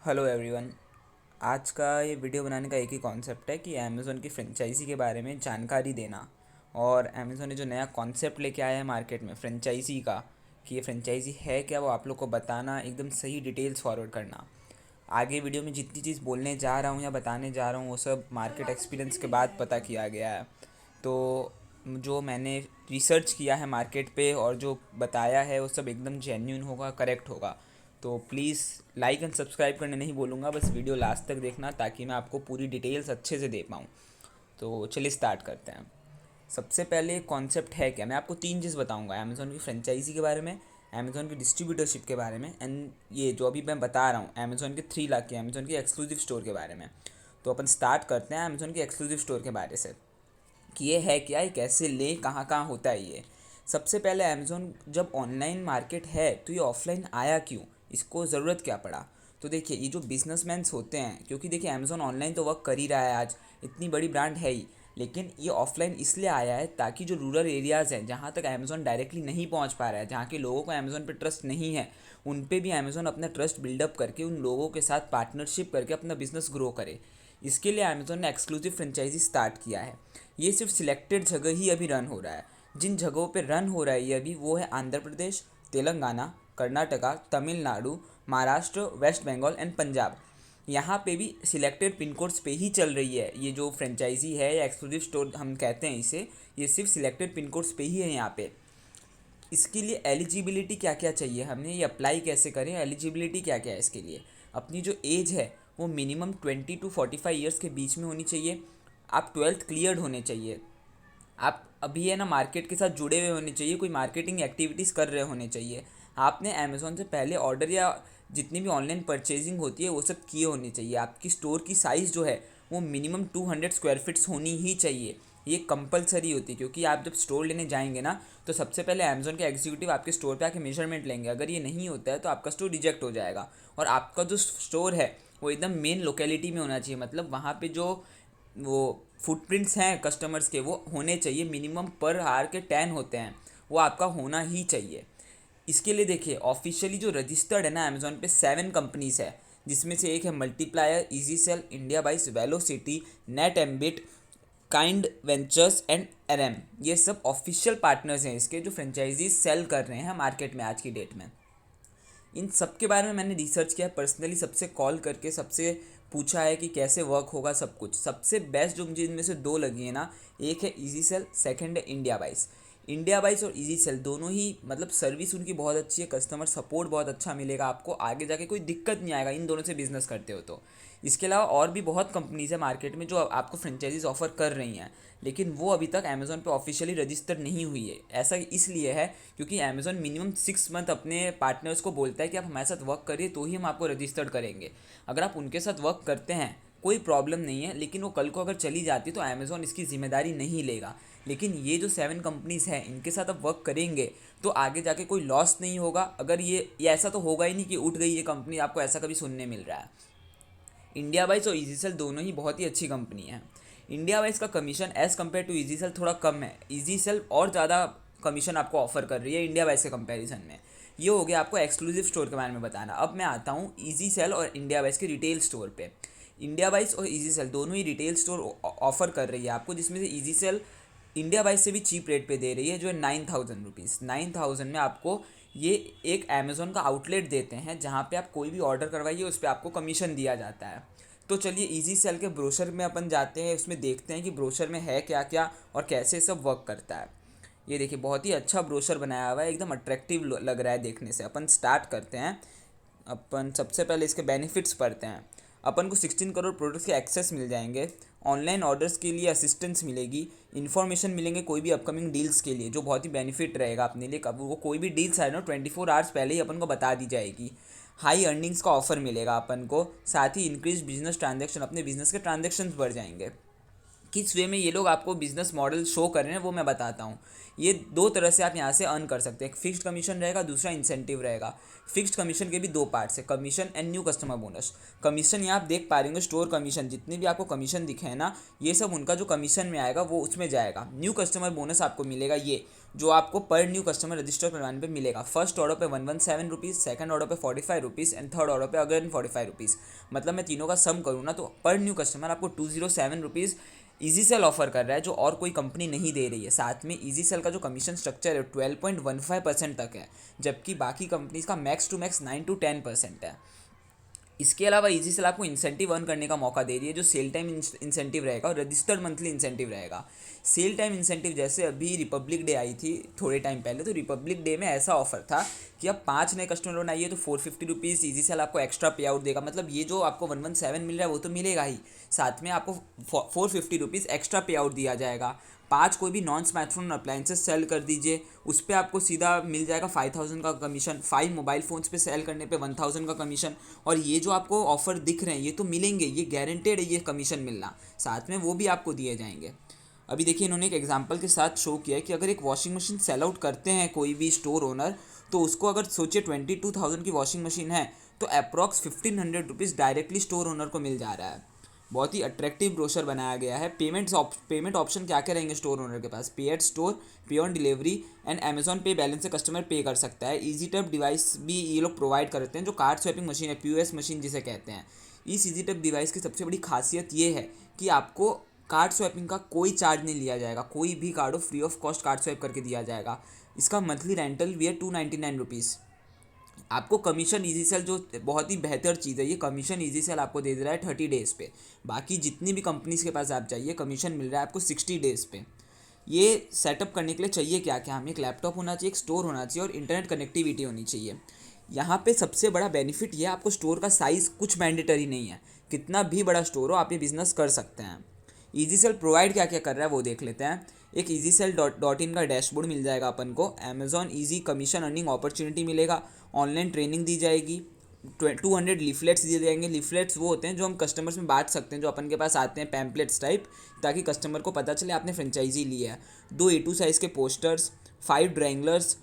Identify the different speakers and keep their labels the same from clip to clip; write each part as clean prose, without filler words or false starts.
Speaker 1: Hello everyone. आज का ये वीडियो बनाने का एक ही कॉन्सेप्ट है कि अमेज़ॉन की फ्रेंचाइजी के बारे में जानकारी देना। और अमेज़ॉन ने जो नया कॉन्सेप्ट लेके आया है मार्केट में फ्रेंचाइजी का, कि ये फ्रेंचाइजी है क्या, वो आप लोग को बताना, एकदम सही डिटेल्स फॉरवर्ड करना। आगे वीडियो में जितनी चीज़ बोलने जा रहा हूँ या बताने जा रहा हूँ वो सब मार्केट एक्सपीरियंस के बाद पता किया गया है। तो जो मैंने रिसर्च किया है मार्केट पे और जो बताया है वो सब एकदम जेन्यून होगा, करेक्ट होगा। तो प्लीज़ लाइक एंड सब्सक्राइब करने नहीं बोलूँगा, बस वीडियो लास्ट तक देखना ताकि मैं आपको पूरी डिटेल्स अच्छे से दे पाऊँ। तो चलिए स्टार्ट करते हैं। सबसे पहले कॉन्सेप्ट है क्या, मैं आपको तीन चीज़ बताऊंगा, अमेज़ॉन की फ्रेंचाइजी के बारे में, अमेज़ॉन की डिस्ट्रीब्यूटरशिप के बारे में, एंड ये जो अभी मैं बता रहा हूँ अमेज़ॉन के 3 लाख के अमेज़ॉन के एक्सक्लूसिव स्टोर के बारे में। तो अपन स्टार्ट करते हैं अमेज़ॉन के एक्सक्लूसिव स्टोर के बारे से कि ये है क्या, ये कैसे ले, कहाँ कहाँ होता है ये। सबसे पहले अमेज़ॉन जब ऑनलाइन मार्केट है तो ये ऑफलाइन आया क्यों, इसको ज़रूरत क्या पड़ा। तो देखिए ये जो बिजनेसमैन्स होते हैं, क्योंकि देखिए अमेज़ॉन ऑनलाइन तो वर्क कर ही रहा है, आज इतनी बड़ी ब्रांड है ही, लेकिन ये ऑफलाइन इसलिए आया है ताकि जो रूरल एरियाज़ हैं जहाँ तक अमेज़ॉन डायरेक्टली नहीं पहुँच पा रहा है, जहाँ के लोगों को अमेज़ॉन पे ट्रस्ट नहीं है, उन पे भी अमेज़ॉन अपना ट्रस्ट बिल्डअप करके उन लोगों के साथ पार्टनरशिप करके अपना बिजनेस ग्रो करे। इसके लिए अमेज़ॉन ने एक्सक्लूसिव फ्रेंचाइजी स्टार्ट किया है। ये सिर्फ सिलेक्टेड जगह ही अभी रन हो रहा है। जिन जगहों पे रन हो रहा है ये अभी, वो है आंध्र प्रदेश, तेलंगाना, कर्नाटका, तमिलनाडु, महाराष्ट्र, वेस्ट बंगाल एंड पंजाब। यहाँ पे भी सिलेक्टेड पिन कोड्स पे ही चल रही है ये जो फ्रेंचाइजी है या एक्सक्लूसिव स्टोर हम कहते हैं इसे, ये सिर्फ सिलेक्टेड पिन कोड्स पे ही है यहाँ पे। इसके लिए एलिजिबिलिटी क्या क्या चाहिए, हमने ये अप्लाई कैसे करें, एलिजिबिलिटी क्या क्या है इसके लिए। अपनी जो एज है वो मिनिमम 20 to 45 ईयर्स के बीच में होनी चाहिए। आप 12th क्लियर्ड होने चाहिए। आप अभी है ना मार्केट के साथ जुड़े हुए होने चाहिए, कोई मार्केटिंग एक्टिविटीज़ कर रहे होने चाहिए। आपने अमेज़ॉन से पहले ऑर्डर या जितनी भी ऑनलाइन परचेजिंग होती है वो सब किए होने चाहिए। आपकी स्टोर की साइज़ जो है वो मिनिमम 200 स्क्वायर फीट्स होनी ही चाहिए। ये कंपलसरी होती है, क्योंकि आप जब स्टोर लेने जाएंगे ना तो सबसे पहले अमेज़ॉन के एग्जीक्यूटिव आपके स्टोर पे आके मेजरमेंट लेंगे। अगर ये नहीं होता है तो आपका स्टोर रिजेक्ट हो जाएगा। और आपका जो स्टोर है वो एकदम मेन लोकेलिटी में होना चाहिए, मतलब वहाँ पे जो वो फुटप्रिंट्स हैं कस्टमर्स के वो होने चाहिए। मिनिमम पर आवर के 10 होते हैं, वो आपका होना ही चाहिए। इसके लिए देखिए ऑफिशियली जो रजिस्टर्ड है ना अमेज़ॉन पे 7 कंपनीज है, जिसमें से एक है multiplier, easy sell, India buys, velocity, net ambit, kind ventures and एरएम। ये सब ऑफिशियल पार्टनर्स हैं इसके, जो फ्रेंचाइजीज सेल कर रहे हैं मार्केट में आज की डेट में। इन सब के बारे में मैंने रिसर्च किया पर्सनली, सबसे कॉल करके सबसे पूछा है कि कैसे वर्क होगा सब कुछ। सबसे बेस्ट जो मुझे इनमें से दो लगी है ना, एक है इजी सेल, सेकेंड है इंडिया बाइस। इंडिया बाइस और इजी सेल दोनों ही मतलब सर्विस उनकी बहुत अच्छी है, कस्टमर सपोर्ट बहुत अच्छा मिलेगा आपको, आगे जाके कोई दिक्कत नहीं आएगा इन दोनों से बिजनेस करते हो तो। इसके अलावा और भी बहुत कंपनीज है मार्केट में जो आपको फ्रेंचाइजीज ऑफर कर रही हैं, लेकिन वो अभी तक अमेज़ॉन पे ऑफिशियली रजिस्टर नहीं हुई है। ऐसा इसलिए है क्योंकि अमेज़ॉन मिनिमम 6 मंथ अपने पार्टनर्स को बोलता है कि आप हमारे साथ वर्क करिए तो ही हम आपको रजिस्टर्ड करेंगे। अगर आप उनके साथ वर्क करते हैं कोई प्रॉब्लम नहीं है, लेकिन वो कल को अगर चली जाती तो अमेज़ॉन इसकी जिम्मेदारी नहीं लेगा। लेकिन ये जो 7 कंपनीज़ हैं इनके साथ आप वर्क करेंगे तो आगे जाके कोई लॉस नहीं होगा। अगर ये ऐसा तो होगा ही नहीं कि उठ गई ये कंपनी, आपको ऐसा कभी सुनने मिल रहा है। इंडिया वाइज और ईजी सेल दोनों ही बहुत ही अच्छी कंपनी है। इंडिया वाइज का commission as compare to easy sell थोड़ा कम है, ईजी सेल और ज़्यादा कमीशन आपको ऑफर कर रही है इंडिया वाइज के कंपैरिजन में। ये हो गया आपको एक्सक्लूसिव स्टोर के बारे में बताना। अब मैं आता हूँ ईजी सेल और इंडिया वाइज के रिटेल स्टोर पे। इंडिया वाइज और ईजी सेल दोनों ही रिटेल स्टोर ऑफर कर रही है आपको, जिसमें से ईजी सेल इंडिया वाइज से भी चीप रेट पे दे रही है, जो है 9,000 रुपीज़। 9,000 में आपको ये एक अमेज़ॉन का आउटलेट देते हैं जहाँ पे आप कोई भी ऑर्डर करवाइए उस पर आपको कमीशन दिया जाता है। तो चलिए इजी सेल के ब्रोशर में अपन जाते हैं, उसमें देखते हैं कि ब्रोशर में है क्या क्या और कैसे सब वर्क करता है। ये देखिए बहुत ही अच्छा ब्रोशर बनाया हुआ है, एकदम अट्रैक्टिव लग रहा है देखने से। अपन स्टार्ट करते हैं। अपन सबसे पहले इसके बेनिफिट्स पढ़ते हैं। अपन को 16 करोड़ प्रोडक्ट्स के एक्सेस मिल जाएंगे, ऑनलाइन ऑर्डर्स के लिए असिस्टेंस मिलेगी, इन्फॉर्मेशन मिलेंगे कोई भी अपकमिंग डील्स के लिए, जो बहुत ही बेनिफिट रहेगा अपने लिए। कब वो कोई भी डील्स आए ना 24 आवर्स पहले ही अपन को बता दी जाएगी। हाई अर्निंग्स का ऑफर मिलेगा अपन को, साथ ही इंक्रीज बिजनेस ट्रांजेक्शन, अपने बिजनेस के ट्रांजेक्शन्स बढ़ जाएंगे। किस वे में ये लोग आपको बिजनेस मॉडल शो कर रहे हैं वो मैं बताता हूँ। ये दो तरह से आप यहाँ से अर्न कर सकते हैं, एक फिक्स्ड कमीशन रहेगा, दूसरा इंसेंटिव रहेगा। फिक्स्ड कमीशन के भी दो पार्ट्स है, commission and new customer bonus. Commission यहाँ आप देख पा रहे होंगे, स्टोर कमीशन, जितने भी आपको कमीशन दिखे हैं ना, ये सब उनका जो कमीशन में आएगा वो उसमें जाएगा। न्यू कस्टमर बोनस आपको मिलेगा, ये जो आपको पर न्यू कस्टमर रजिस्टर करवाने पे मिलेगा। फर्स्ट ऑर्डर पे 117 रुपीज़, सेकंड ऑर्डर पे 45 रुपीज़ एंड थर्ड ऑर्डर पे अगेन 45 रुपीज़। मतलब मैं तीनों का सम करूँ ना तो पर न्यू कस्टमर आपको 207 रुपीज़ ईजी सेल ऑफर कर रहा है, जो और कोई कंपनी नहीं दे रही है। साथ में ईजी सेल का जो कमीशन स्ट्रक्चर है 12.15% तक है, जबकि बाकी कंपनीज का मैक्स टू मैक्स 9 to 10% है। इसके अलावा ईजी सेल आपको इंसेंटिव अर्न करने का मौका दे रही है, जो सेल टाइम इंसेंटिव रहेगा और रजिस्टर्ड मंथली इंसेंटिव रहेगा। सेल टाइम इंसेंटिव जैसे अभी रिपब्लिक डे आई थी थोड़े टाइम पहले, तो रिपब्लिक डे में ऐसा ऑफर था कि अब 5 नए कस्टमर बनाइए तो 450 रुपीज़ ईजी सेल आपको एक्स्ट्रा पे आउट देगा। मतलब ये जो आपको 117 मिल रहा है वो तो मिलेगा ही, साथ में आपको 450 रुपीज़ एक्स्ट्रा पे आउट दिया जाएगा। 5 कोई भी नॉन स्मार्टफोन अप्लायंसेस सेल कर दीजिए, उस पर आपको सीधा मिल जाएगा 5000 का कमीशन। 5 मोबाइल फ़ोन्स पे सेल करने पे 1000 का कमीशन। और ये जो आपको ऑफ़र दिख रहे हैं ये तो मिलेंगे, ये गारंटेड है ये कमीशन मिलना, साथ में वो भी आपको दिए जाएंगे। अभी देखिए इन्होंने एक एग्जांपल के साथ शो किया है कि अगर एक वॉशिंग मशीन सेल आउट करते हैं कोई भी स्टोर ओनर, तो उसको अगर सोचिए 22,000 की वॉशिंग मशीन है तो approx 1500 rupees directly store owner को मिल जा रहा है। बहुत ही अट्रैक्टिव ब्रोशर बनाया गया है। पेमेंट ऑप्शन क्या क्या रहेंगे स्टोर ओनर के पास, पे एट स्टोर, पे ऑन डिलीवरी एंड अमेजॉन पे बैलेंस से कस्टमर पे कर सकता है। ईजी टैप डिवाइस भी ये लोग प्रोवाइड करते हैं, जो कार्ड स्वैपिंग मशीन है, पीओएस मशीन जिसे कहते हैं। इस ईजी टैप डिवाइस की सबसे बड़ी खासियत ये है कि आपको कार्ड स्वैपिंग का कोई चार्ज नहीं लिया जाएगा, कोई भी कार्ड हो free of cost card swipe करके दिया जाएगा। इसका मंथली रेंटल भी है 299 रुपीज़। आपको कमीशन ईजी सेल, जो बहुत ही बेहतर चीज़ है, ये कमीशन ईजी सेल आपको दे रहा है 30 डेज़ पे। बाकी जितनी भी कंपनीज़ के पास आप जाइए कमीशन मिल रहा है आपको 60 डेज़ पे। ये सेटअप करने के लिए चाहिए क्या क्या, हमें एक लैपटॉप होना चाहिए, एक स्टोर होना चाहिए और इंटरनेट कनेक्टिविटी होनी चाहिए। यहाँ पे सबसे बड़ा बेनिफिट ये है, आपको स्टोर का साइज़ कुछ मैंडेटरी नहीं है, कितना भी बड़ा स्टोर हो आप ये बिज़नेस कर सकते हैं। ईजी सेल प्रोवाइड क्या क्या कर रहा है वो देख लेते हैं। एक ईजी सेल डॉट इन का डैशबोर्ड मिल जाएगा अपन को, Amazon easy commission earning opportunity मिलेगा, ऑनलाइन ट्रेनिंग दी जाएगी, 200 लीफलेट्स दिए जाएंगे। लीफलेट्स वो होते हैं जो हम कस्टमर्स में बांट सकते हैं, जो अपन के पास आते हैं पैम्पलेट्स टाइप, ताकि कस्टमर को पता चले आपने फ्रेंचाइजी ली है। 2 A2 साइज़ के पोस्टर्स, 5 ड्रैंगलर्स।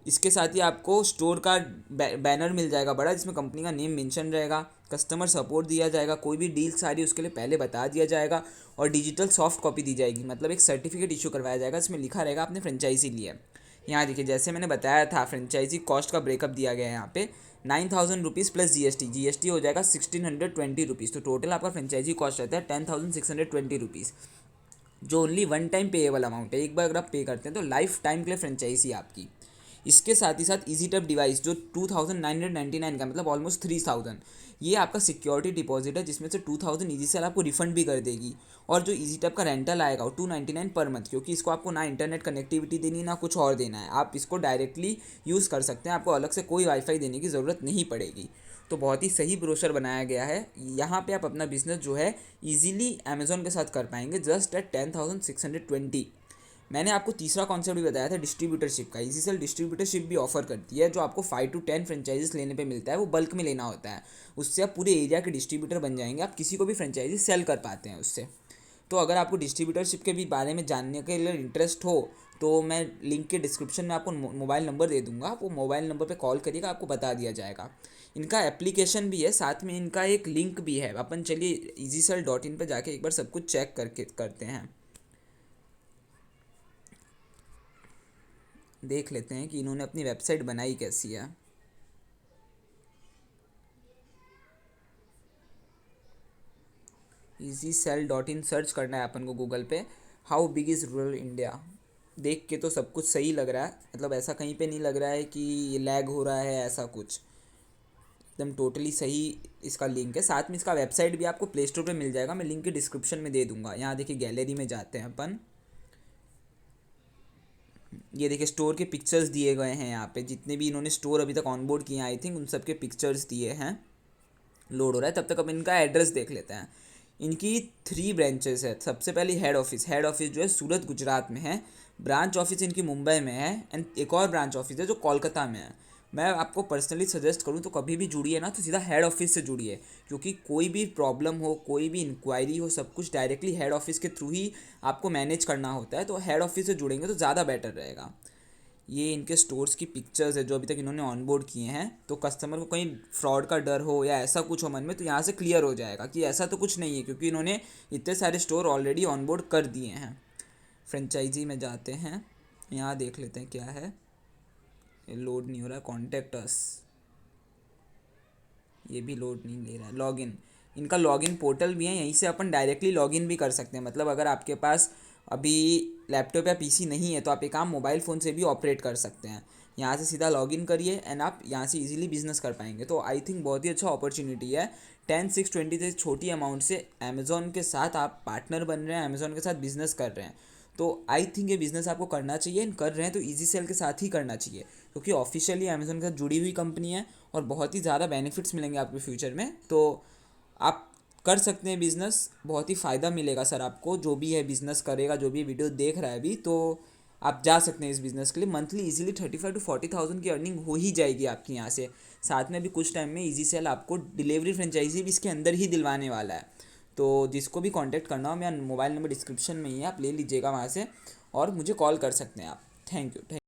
Speaker 1: इसके साथ ही आपको स्टोर का बैनर मिल जाएगा बड़ा, जिसमें कंपनी का नेम मेंशन रहेगा। कस्टमर सपोर्ट दिया जाएगा, कोई भी डील्स आ रही है उसके लिए पहले बता दिया जाएगा। और डिजिटल सॉफ्ट कॉपी दी जाएगी, मतलब एक सर्टिफिकेट इशू करवाया जाएगा, इसमें लिखा रहेगा आपने फ्रेंचाइजी ली है। यहाँ देखिए जैसे मैंने बताया था, फ्रेंचाइजी कॉस्ट का ब्रेकअप दिया गया है यहाँ पे 9000 रुपीज़ प्लस जीएसटी हो जाएगा 1620 रुपीज़। तो टोटल आपका फ्रेंचाइजी कॉस्ट रहता है 10,620 रुपीज़, जो only one time payable amount है। एक बार अगर आप पे करते हैं तो लाइफ टाइम के लिए फ्रेंचाइजी आपकी। इसके साथ ही साथ ईजी टैप डिवाइस जो 2999 का, मतलब ऑलमोस्ट 3000, ये आपका सिक्योरिटी डिपॉजिट है, जिसमें से 2000 ईजी सेल आपको रिफंड भी कर देगी। और जो ईजी टैप का रेंटल आएगा वो 299 पर मंथ, क्योंकि इसको आपको ना इंटरनेट कनेक्टिविटी देनी ना कुछ और देना है, आप इसको डायरेक्टली यूज़ कर सकते हैं, आपको अलग से कोई वाईफाई देने की ज़रूरत नहीं पड़ेगी। तो बहुत ही सही ब्रोशर बनाया गया है। यहाँ पे आप अपना बिजनेस जो है ईजिली अमेजोन के साथ कर पाएंगे जस्ट एट 10,620। मैंने आपको तीसरा कॉन्सेप्ट भी बताया था डिस्ट्रीब्यूटरशिप का। ईजी सेल डिस्ट्रीब्यूटरशिप भी ऑफर करती है, जो आपको 5 to 10 फ्रेंचाइजीज लेने पे मिलता है, वो बल्क में लेना होता है। उससे आप पूरे एरिया के डिस्ट्रीब्यूटर बन जाएंगे, आप किसी को भी फ्रेंचाइजी सेल कर पाते हैं उससे। तो अगर आपको डिस्ट्रीब्यूटरशिप के भी बारे में जानने के लिए इंटरेस्ट हो तो मैं लिंक के डिस्क्रिप्शन में आपको मोबाइल नंबर दे दूंगा, आप वो मोबाइल नंबर पे कॉल करिएगा, आपको बता दिया जाएगा। इनका एप्लीकेशन भी है, साथ में इनका एक लिंक भी है। अपन चलिए easycell.in पे जाके एक बार सब कुछ चेक करके करते हैं, देख लेते हैं कि इन्होंने अपनी वेबसाइट बनाई कैसी है। easycell.in सर्च करना है अपन को गूगल पे। How big is rural India, देख के तो सब कुछ सही लग रहा है, मतलब ऐसा कहीं पे नहीं लग रहा है कि लैग हो रहा है ऐसा कुछ, एकदम टोटली सही इसका लिंक है। साथ में इसका वेबसाइट भी आपको प्ले स्टोर पे मिल जाएगा, मैं लिंक के डिस्क्रिप्शन में दे दूंगा। यहाँ देखिए गैलरी में जाते हैं अपन, ये देखिए स्टोर के पिक्चर्स दिए गए हैं यहाँ पे, जितने भी इन्होंने स्टोर अभी तक ऑनबोर्ड किए हैं आई थिंक उन सब के पिक्चर्स दिए हैं। लोड हो रहा है, तब तक अब इनका एड्रेस देख लेते हैं। इनकी 3 ब्रांचेस है। सबसे पहले हेड ऑफिस जो है सूरत गुजरात में है, ब्रांच ऑफिस इनकी मुंबई में है, एंड एक और ब्रांच ऑफिस है जो कोलकाता में है। मैं आपको पर्सनली सजेस्ट करूँ तो कभी भी जुड़िए ना तो सीधा हेड ऑफिस से जुड़िए, क्योंकि कोई भी प्रॉब्लम हो, कोई भी इंक्वायरी हो, सब कुछ डायरेक्टली हेड ऑफिस के थ्रू ही आपको मैनेज करना होता है। तो हेड ऑफिस से जुड़ेंगे तो ज़्यादा बेटर रहेगा। ये इनके स्टोर्स की पिक्चर्स है जो अभी तक इन्होंने ऑनबोर्ड किए हैं। तो कस्टमर को कहीं फ्रॉड का डर हो या ऐसा कुछ हो मन में तो यहाँ से क्लियर हो जाएगा कि ऐसा तो कुछ नहीं है, क्योंकि इन्होंने इतने सारे स्टोर ऑलरेडी ऑनबोर्ड कर दिए हैं। फ्रेंचाइजी में जाते हैं, यहाँ देख लेते हैं क्या है। ये लोड नहीं हो रहा है। कॉन्टेक्ट अस, ये भी लोड नहीं ले रहा है। लॉगिन, इनका लॉगिन पोर्टल भी है, यहीं से अपन डायरेक्टली लॉगिन भी कर सकते हैं। मतलब अगर आपके पास अभी लैपटॉप या पीसी नहीं है तो आप एक काम मोबाइल फ़ोन से भी ऑपरेट कर सकते हैं। यहाँ से सीधा लॉगिन करिए एंड आप यहाँ से इजीली बिजनेस कर पाएंगे। तो आई थिंक बहुत ही अच्छा अपॉर्चुनिटी है। 10,620 से छोटी अमाउंट से अमेज़ॉन के साथ आप पार्टनर बन रहे हैं, अमेज़ॉन के साथ बिजनेस कर रहे हैं। तो आई थिंक ये बिज़नेस आपको करना चाहिए, एंड कर रहे हैं तो ईजी सेल के साथ ही करना चाहिए, क्योंकि ऑफिशियली अमेज़ॉन के साथ जुड़ी हुई कंपनी है और बहुत ही ज़्यादा बेनिफिट्स मिलेंगे आपको फ्यूचर में। तो आप कर सकते हैं बिज़नेस, बहुत ही फ़ायदा मिलेगा सर आपको। जो भी है बिज़नेस करेगा, जो भी वीडियो देख रहा है अभी, तो आप जा सकते हैं इस बिज़नेस के लिए। मंथली इजीली 35,000 to 40,000 की अर्निंग हो ही जाएगी आपकी यहाँ से। साथ में भी कुछ टाइम में ईजी सेल आपको डिलीवरी फ्रेंचाइजी भी इसके अंदर ही दिलवाने वाला है। तो जिसको भी कांटेक्ट करना हो, मेरा मोबाइल नंबर डिस्क्रिप्शन में ही है, आप ले लीजिएगा वहाँ से और मुझे कॉल कर सकते हैं आप। Thank you.